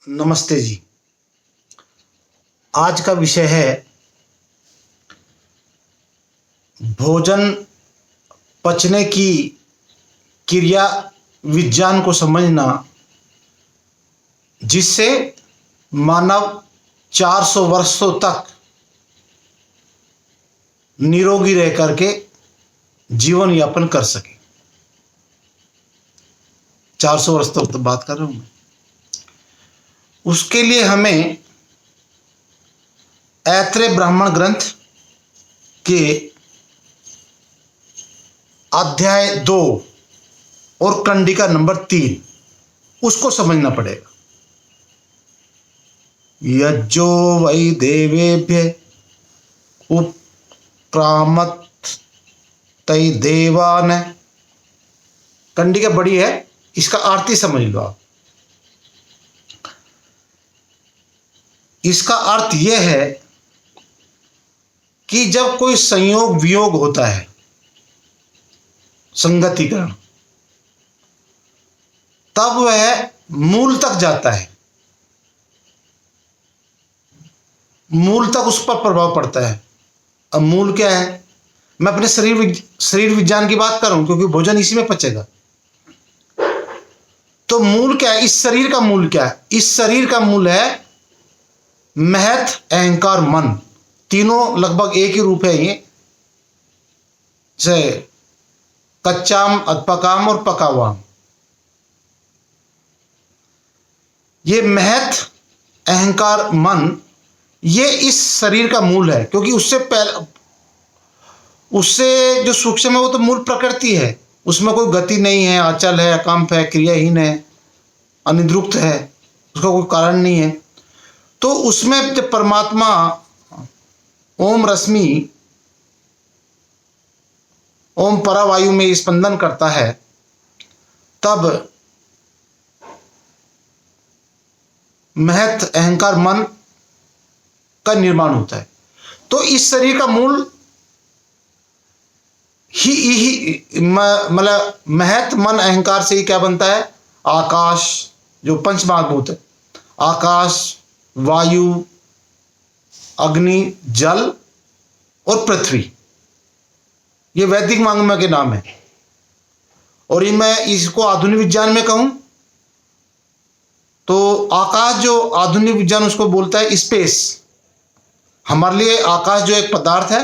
नमस्ते जी। आज का विषय है भोजन पचने की क्रिया विज्ञान को समझना, जिससे मानव 400 वर्षों तक निरोगी रह करके जीवन यापन कर सके। 400 वर्ष तक तो बात कर रहा हूं मैं। उसके लिए हमें ऐत्रेय ब्राह्मण ग्रंथ के अध्याय 2 और कंडिका नंबर 3 उसको समझना पड़ेगा। यज्जो वै देवेभ्य उपक्रामत तै देवान। कंडिका बड़ी है, इसका अर्थ ही समझ लो आप। इसका अर्थ यह है कि जब कोई संयोग वियोग होता है, संगतिकरण, तब वह मूल तक जाता है, मूल तक उस पर प्रभाव पड़ता है। अब मूल क्या है? मैं अपने शरीर विज्ञान की बात कर रहा हूं, क्योंकि भोजन इसी में पचेगा। तो मूल क्या है? इस शरीर का मूल क्या है? इस शरीर का मूल है महत, अहंकार, मन। तीनों लगभग एक ही रूप है ये, जैसे कच्चाम, अधपकाम और पकावाम। ये महत, अहंकार, मन, ये इस शरीर का मूल है, क्योंकि उससे जो सूक्ष्म है वो तो मूल प्रकृति है। उसमें कोई गति नहीं है, अचल है, अकंप है, क्रियाहीन है, अनिद्रुक्त है, उसका कोई कारण नहीं है। तो उसमें जब परमात्मा ओम रश्मि, ओम परावायु में स्पंदन करता है, तब महत, अहंकार, मन का निर्माण होता है। तो इस शरीर का मूल ही मतलब महत, मन, अहंकार से ही क्या बनता है? आकाश, जो पंच महाभूत है, आकाश, वायु, अग्नि, जल और पृथ्वी। ये वैदिक वाङ्मय के नाम है। और ये मैं इसको आधुनिक विज्ञान में कहूं तो आकाश, जो आधुनिक विज्ञान उसको बोलता है स्पेस। हमारे लिए आकाश जो एक पदार्थ है,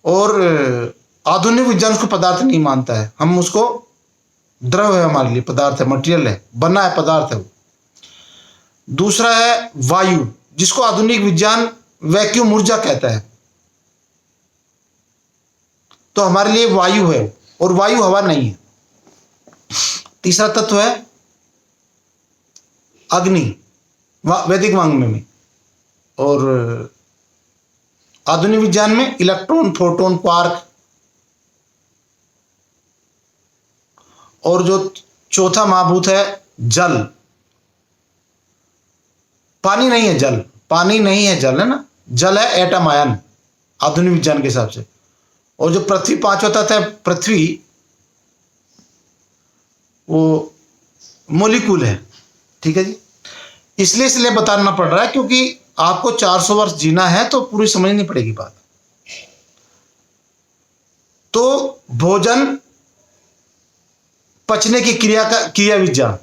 और आधुनिक विज्ञान उसको पदार्थ नहीं मानता है। हम उसको द्रव है, हमारे लिए पदार्थ है, मटेरियल है, बना है, पदार्थ है वो। दूसरा है वायु, जिसको आधुनिक विज्ञान वैक्यूम ऊर्जा कहता है। तो हमारे लिए वायु है, और वायु हवा नहीं है। तीसरा तत्व है अग्नि, वैदिक वाङ्मय में। और आधुनिक विज्ञान में इलेक्ट्रॉन, प्रोटॉन, क्वार्क। और जो चौथा महाभूत है जल। पानी नहीं है, जल। पानी नहीं है, जल है ना। जल है एटम, आयन, आधुनिक विज्ञान के हिसाब से। और जो पृथ्वी, पांचवा तत्व है पृथ्वी, वो मोलिक्यूल है। ठीक है जी। इसलिए बताना पड़ रहा है, क्योंकि आपको 400 वर्ष जीना है, तो पूरी समझनी पड़ेगी बात। तो भोजन पचने की क्रिया विज्ञान।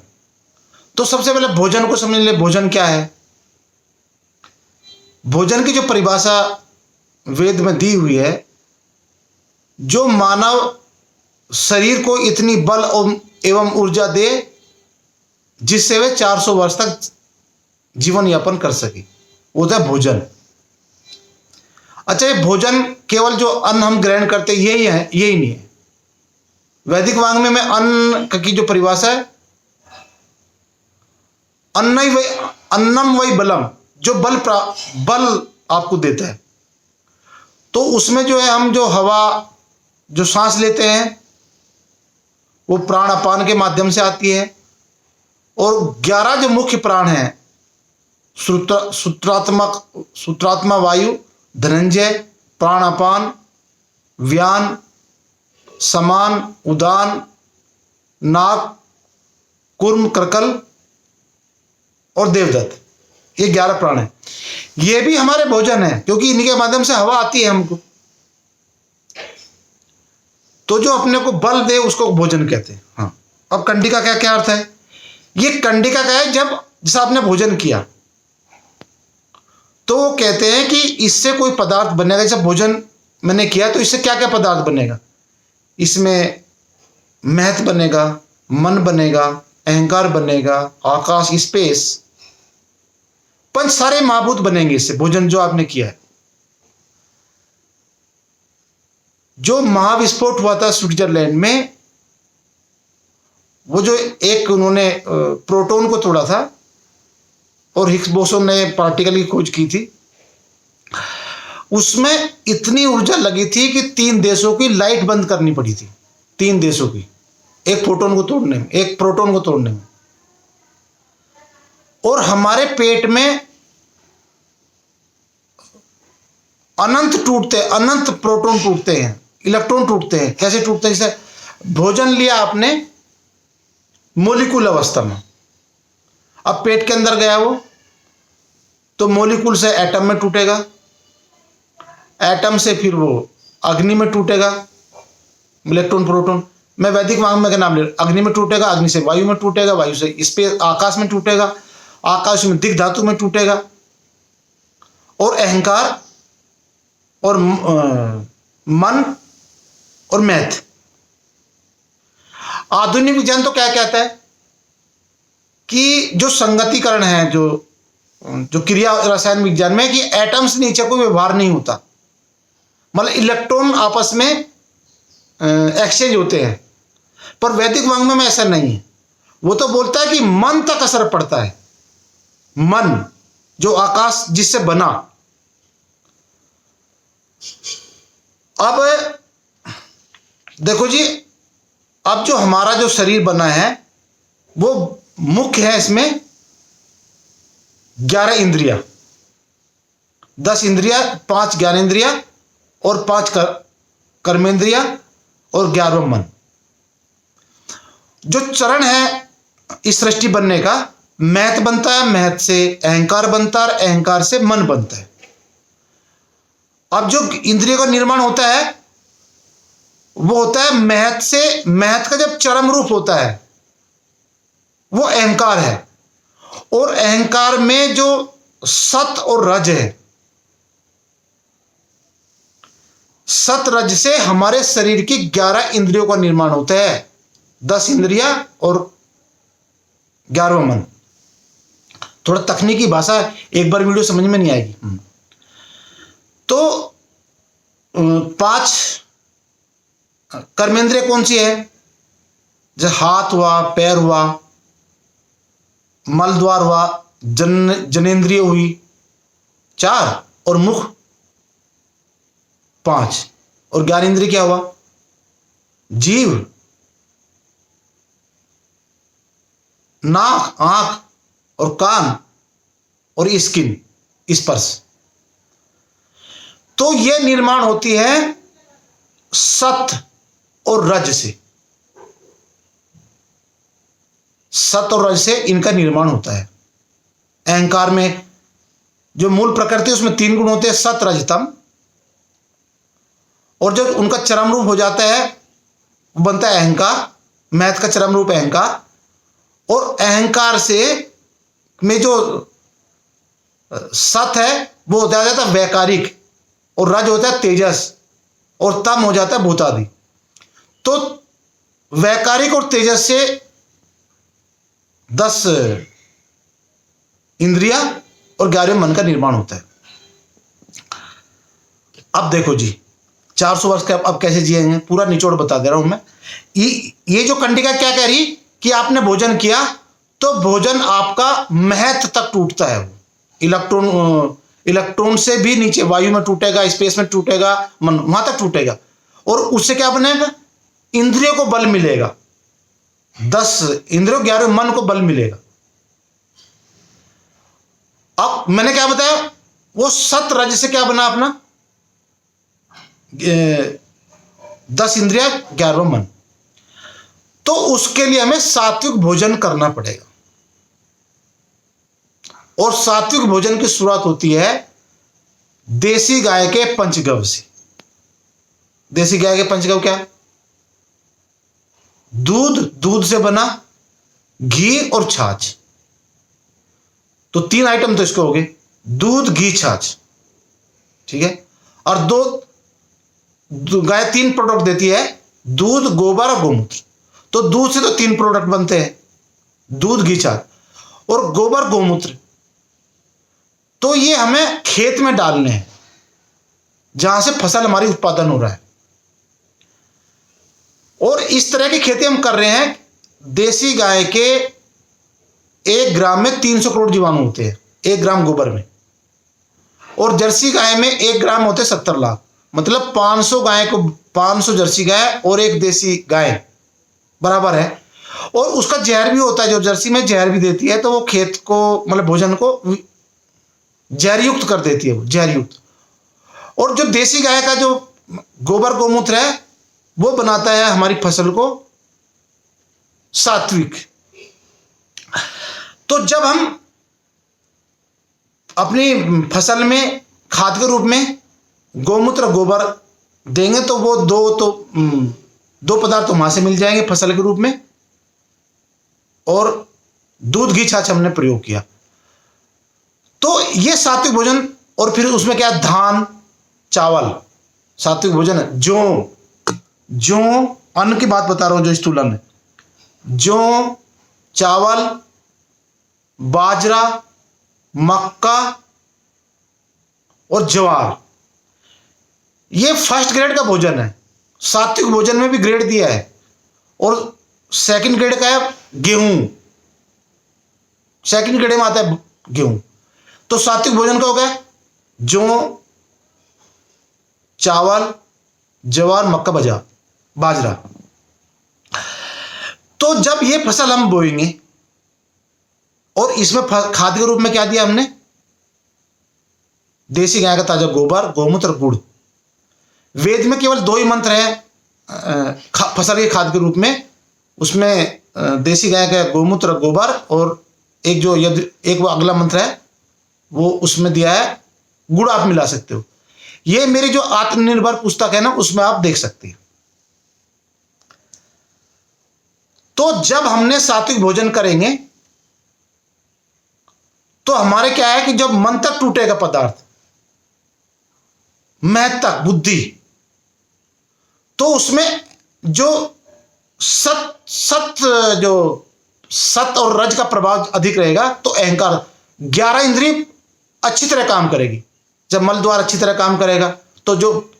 तो सबसे पहले भोजन को समझ ले। भोजन क्या है? भोजन की जो परिभाषा वेद में दी हुई है, जो मानव शरीर को इतनी बल एवं ऊर्जा दे जिससे वे 400 वर्ष तक जीवन यापन कर सके, वो था भोजन। अच्छा, ये भोजन केवल जो अन्न हम ग्रहण करते यही है, यही नहीं है। वैदिक वाङ्मय में अन्न की जो परिभाषा है, अन्नम वही बलम, जो बल आपको देता है। तो उसमें जो है, हम जो हवा, जो सांस लेते हैं, वो प्राण अपान के माध्यम से आती है। और 11 जो मुख्य प्राण हैं, सूत्रात्मा वायु, धनंजय, प्राणापान, व्यान, समान, उदान, नाक, कुर्म, कर्कल, और देवदत्त, ये 11 प्राण है। ये भी हमारे भोजन है, क्योंकि इन्हीं के माध्यम से हवा आती है हमको। तो जो अपने को बल दे उसको भोजन कहते हैं। हाँ, अब कंडिका का क्या अर्थ है? ये कंडिका का है, जब जैसा आपने भोजन किया तो वो कहते हैं कि इससे कोई पदार्थ बनेगा। जैसे भोजन मैंने किया तो इससे क्या क्या पदार्थ बनेगा? इसमें महत बनेगा, मन बनेगा, अहंकार बनेगा, आकाश, स्पेस, पंच सारे महाभूत बनेंगे इससे, भोजन जो आपने किया है। जो महाविस्फोट हुआ था स्विट्जरलैंड में, वो जो एक उन्होंने प्रोटॉन को तोड़ा था और हिग्स बोसोन ने पार्टिकल की खोज की थी, उसमें इतनी ऊर्जा लगी थी कि 3 देशों की लाइट बंद करनी पड़ी थी। 3 देशों की, एक प्रोटॉन को तोड़ने में, एक प्रोटॉन को तोड़ने में। और हमारे पेट में अनंत टूटते, अनंत प्रोटॉन टूटते हैं, इलेक्ट्रॉन टूटते हैं। कैसे टूटते हैं? जैसे भोजन लिया आपने मोलिकुल अवस्था में, अब पेट के अंदर गया वो, तो मोलिकुल से एटम में टूटेगा, एटम से फिर वो अग्नि में टूटेगा, इलेक्ट्रॉन प्रोटॉन। मैं वैदिक वांग्मय का नाम ले, अग्नि में टूटेगा, अग्नि से वायु में टूटेगा, वायु से स्पेस आकाश में टूटेगा, आकाश में दिग्ध धातु में टूटेगा। और अहंकार और मन और मैथ। आधुनिक विज्ञान तो क्या कहता है कि जो संगतिकरण है, जो क्रिया रसायन विज्ञान में, कि एटम से नीचे कोई व्यवहार नहीं होता, मतलब इलेक्ट्रॉन आपस में एक्सचेंज होते हैं। पर वैदिक वांग्मय में ऐसा नहीं है। वो तो बोलता है कि मन तक असर पड़ता है। मन जो आकाश जिससे बना। अब देखो जी, अब जो हमारा जो शरीर बना है वो मुख्य है, इसमें 11 इंद्रिया, 10 इंद्रिया, 5 ज्ञानेंद्रिया और 5 कर्मेंद्रिया और 11वां मन। जो चरण है इस सृष्टि बनने का, महत बनता है, महत से अहंकार बनता है, अहंकार से मन बनता है। अब जो इंद्रियों का निर्माण होता है वो होता है महत से। महत का जब चरम रूप होता है वो अहंकार है, और अहंकार में जो सत और रज है, सत रज से हमारे शरीर की 11 इंद्रियों का निर्माण होता है, 10 इंद्रिया और 11वां मन। थोड़ा तकनीकी भाषा, एक बार वीडियो समझ में नहीं आएगी। तो 5 कर्मेंद्रिय कौन सी है? जैसे हाथ हुआ, पैर हुआ, मल द्वार हुआ, जनेंद्रिय हुई 4, और मुख 5, और ज्ञानेंद्रिय क्या हुआ? जीव, नाक, आंख और कान और स्किन, स्पर्श। तो यह निर्माण होती है सत और रज से। सत और रज से इनका निर्माण होता है। अहंकार में जो मूल प्रकृति है उसमें 3 गुण होते हैं, सत रज तम। और जब उनका चरम रूप हो जाता है वो बनता है अहंकार। महत का चरम रूप अहंकार, और अहंकार से में जो सत है वो हो जाता है वैकारिक, और रज होता है तेजस, और तम हो जाता है भूतादि। तो वैकारिक और तेजस से 10 इंद्रिया और 11वें मन का निर्माण होता है। अब देखो जी, 400 वर्ष का अब कैसे जिएंगे, पूरा निचोड़ बता दे रहा हूं मैं। ये जो कंडिका क्या कह रही कि आपने भोजन किया तो भोजन आपका महत तक टूटता है। इलेक्ट्रॉन से भी नीचे वायु में टूटेगा, स्पेस में टूटेगा, मन वहां तक टूटेगा। और उससे क्या बनेगा? इंद्रियों को बल मिलेगा, 10 इंद्रियों 11 मन को बल मिलेगा। अब मैंने क्या बताया, वो सत रज से क्या बना अपना 10 इंद्रिया 11वां मन। तो उसके लिए हमें सात्विक भोजन करना पड़ेगा। और सात्विक भोजन की शुरुआत होती है देसी गाय के पंचगव्य से। देसी गाय के पंचगव्य क्या? दूध, दूध से बना, घी और छाछ। तो 3 आइटम तो इसके हो गए, दूध, घी, छाछ, ठीक है। और गाय 3 प्रोडक्ट देती है, दूध, गोबर और गोमूत्र। तो दूध से तो 3 प्रोडक्ट बनते हैं, दूध, घी, छाछ और गोबर, गोमूत्र। तो ये हमें खेत में डालने हैं जहां से फसल हमारी उत्पादन हो रहा है। और इस तरह की खेती हम कर रहे हैं। देसी गाय के 1 ग्राम में 300 करोड़ जीवाणु होते हैं, 1 ग्राम गोबर में। और जर्सी गाय में 1 ग्राम होते 70 लाख। मतलब 500 गाय को, 500 जर्सी गाय और 1 देसी गाय बराबर है। और उसका जहर भी होता है, जो जर्सी में जहर भी देती है, तो वो खेत को, मतलब भोजन को जहर युक्त कर देती है, वो जहर युक्त। और जो देसी गाय का जो गोबर, गोमूत्र है, वो बनाता है हमारी फसल को सात्विक। तो जब हम अपनी फसल में खाद के रूप में गोमूत्र, गोबर देंगे तो वो दो पदार्थ वहां से मिल जाएंगे फसल के रूप में। और दूध, घी, छाछ हमने प्रयोग किया, तो ये सात्विक भोजन। और फिर उसमें क्या? धान, चावल, सात्विक भोजन है। जौ, अन्न की बात बता रहा हूं, जो स्थूल अन्न है, जौ, चावल, बाजरा, मक्का और ज्वार, ये फर्स्ट ग्रेड का भोजन है। सात्विक भोजन में भी ग्रेड दिया है। और सेकंड ग्रेड का है गेहूं, सेकंड ग्रेड में आता है गेहूं। तो सात्विक भोजन का हो गया जौ, चावल, ज्वार, मक्का, बाजरा। तो जब ये फसल हम बोएंगे, और इसमें खाद के रूप में क्या दिया हमने? देसी गाय का ताजा गोबर, गोमूत्र, गुड़। वेद में केवल 2 ही मंत्र है फसल के खाद के रूप में। उसमें देसी गाय का गोमूत्र, गोबर, और एक वो अगला मंत्र है, वो उसमें दिया है गुड़, आप मिला सकते हो। ये मेरी जो आत्मनिर्भर पुस्तक है ना, उसमें आप देख सकते हैं। तो जब हमने सात्विक भोजन करेंगे, तो हमारे क्या है कि जब मन तक टूटेगा पदार्थ, महत्व तक, बुद्धि, तो उसमें जो सत और रज का प्रभाव अधिक रहेगा। तो अहंकार, 11 इंद्रिय अच्छी तरह काम करेगी। जब मल द्वार अच्छी तरह काम करेगा, तो जो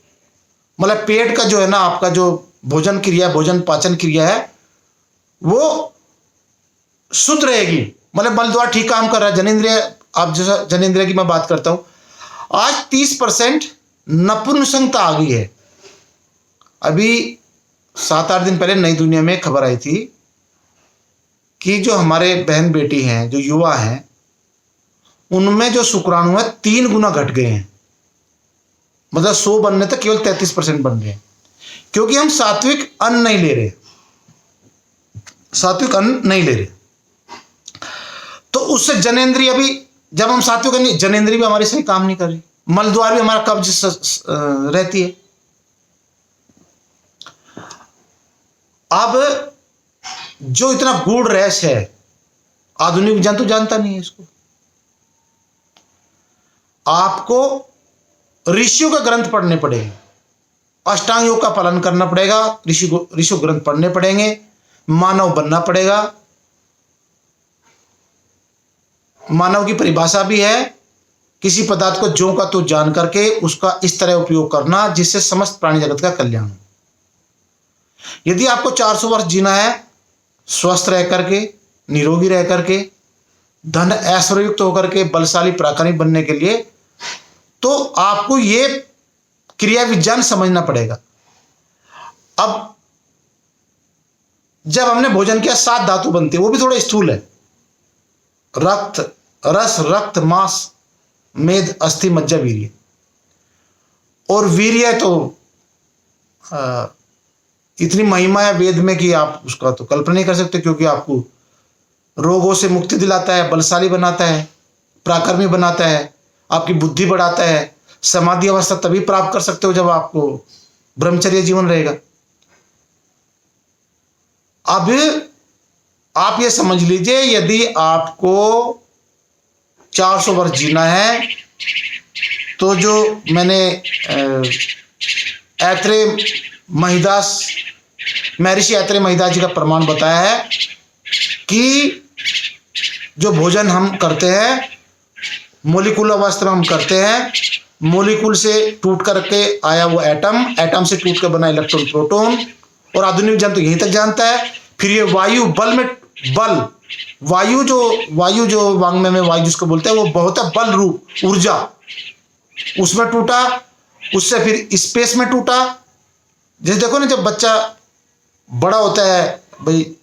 मतलब पेट का जो है ना, आपका जो भोजन क्रिया, भोजन पाचन क्रिया है, वो शुद्ध रहेगी। मतलब मल द्वार ठीक काम कर रहा है। जनेंद्रिय, आप जैसा जनेंद्रिय की मैं बात करता हूं, आज 30% नपुंसकता आ गई है। अभी 7-8 दिन पहले नई दुनिया में खबर आई थी कि जो हमारे बहन बेटी हैं, जो युवा हैं, उनमें जो शुक्राणु है 3 गुना घट गए हैं। मतलब 100 बनने तक केवल 33% बन रहे हैं, क्योंकि हम सात्विक अन्न नहीं ले रहे, सात्विक अन्न नहीं ले रहे। तो उससे जनेंद्रिय भी, जब हम सात्विक अन्न, जनेंद्रिय भी हमारी सही काम नहीं कर रही, मल द्वार भी हमारा कब्ज रहती है। अब जो इतना गूढ़ रहस्य है, आधुनिक जंतु जानता नहीं है इसको। आपको ऋषियों का ग्रंथ पढ़ने पड़ेंगे, अष्टांग योग का पालन करना पड़ेगा, ऋषि ग्रंथ पढ़ने पड़ेंगे, मानव बनना पड़ेगा। मानव की परिभाषा भी है, किसी पदार्थ को ज्यों का तो जान करके उसका इस तरह उपयोग करना जिससे समस्त प्राणी जगत का कल्याण हो। यदि आपको 400 वर्ष जीना है, स्वस्थ रह करके, निरोगी रह करके, धन ऐश्वर्युक्त होकर के, बलशाली पराक्रमी बनने के लिए, तो आपको ये क्रिया विज्ञान समझना पड़ेगा। अब जब हमने भोजन किया, 7 धातु बनती है, वो भी थोड़ा स्थूल है। रक्त, रस, रक्त, मांस, मेद, अस्थि, मज्जा, वीर्य। और वीर्य तो इतनी महिमा है वेद में कि आप उसका तो कल्पना नहीं कर सकते, क्योंकि आपको रोगों से मुक्ति दिलाता है, बलशाली बनाता है, पराक्रमी बनाता है, आपकी बुद्धि बढ़ाता है। समाधि अवस्था तभी प्राप्त कर सकते हो जब आपको ब्रह्मचर्य जीवन रहेगा। अब आप ये समझ लीजिए, यदि आपको 400 वर्ष जीना है तो जो मैंने महर्षि ऐत्रेय महिदास जी का प्रमाण बताया है कि जो भोजन हम करते हैं मोलिकुलर अवस्था में हम करते हैं, मोलिकुल से टूट करके आया वो एटम से टूट कर बना इलेक्ट्रॉन प्रोटॉन, और आधुनिक विज्ञान तो यहीं तक जानता है। फिर ये वायु वायु जो वांग्मय में वायु जिसको बोलते हैं, वो बहुत है बल रूप ऊर्जा, उसमें टूटा, उससे फिर स्पेस में टूटा। जैसे देखो ना, जब बच्चा बड़ा होता है, भाई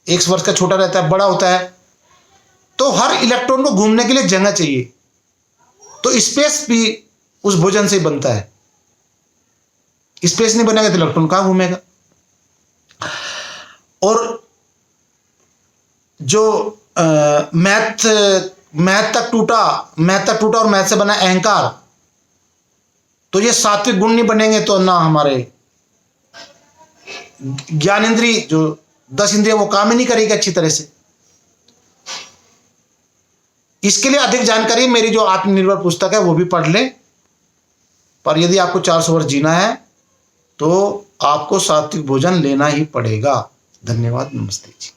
1 वर्ष का छोटा रहता है, बड़ा होता है, तो हर इलेक्ट्रॉन को घूमने के लिए जगह चाहिए, तो स्पेस भी उस भोजन से ही बनता है। स्पेस नहीं बनेगा तो इलेक्ट्रॉन कहां घूमेगा। और जो मैथ तक टूटा और मैथ से बना अहंकार, तो ये सात्विक गुण नहीं बनेंगे तो ना हमारे ज्ञान इंद्रिय जो 10 इंद्रिय वो काम ही नहीं करेगी अच्छी तरह से। इसके लिए अधिक जानकारी मेरी जो आत्मनिर्भर पुस्तक है वो भी पढ़ लें। पर यदि आपको 400 वर्ष जीना है तो आपको सात्विक भोजन लेना ही पड़ेगा। धन्यवाद, नमस्ते जी।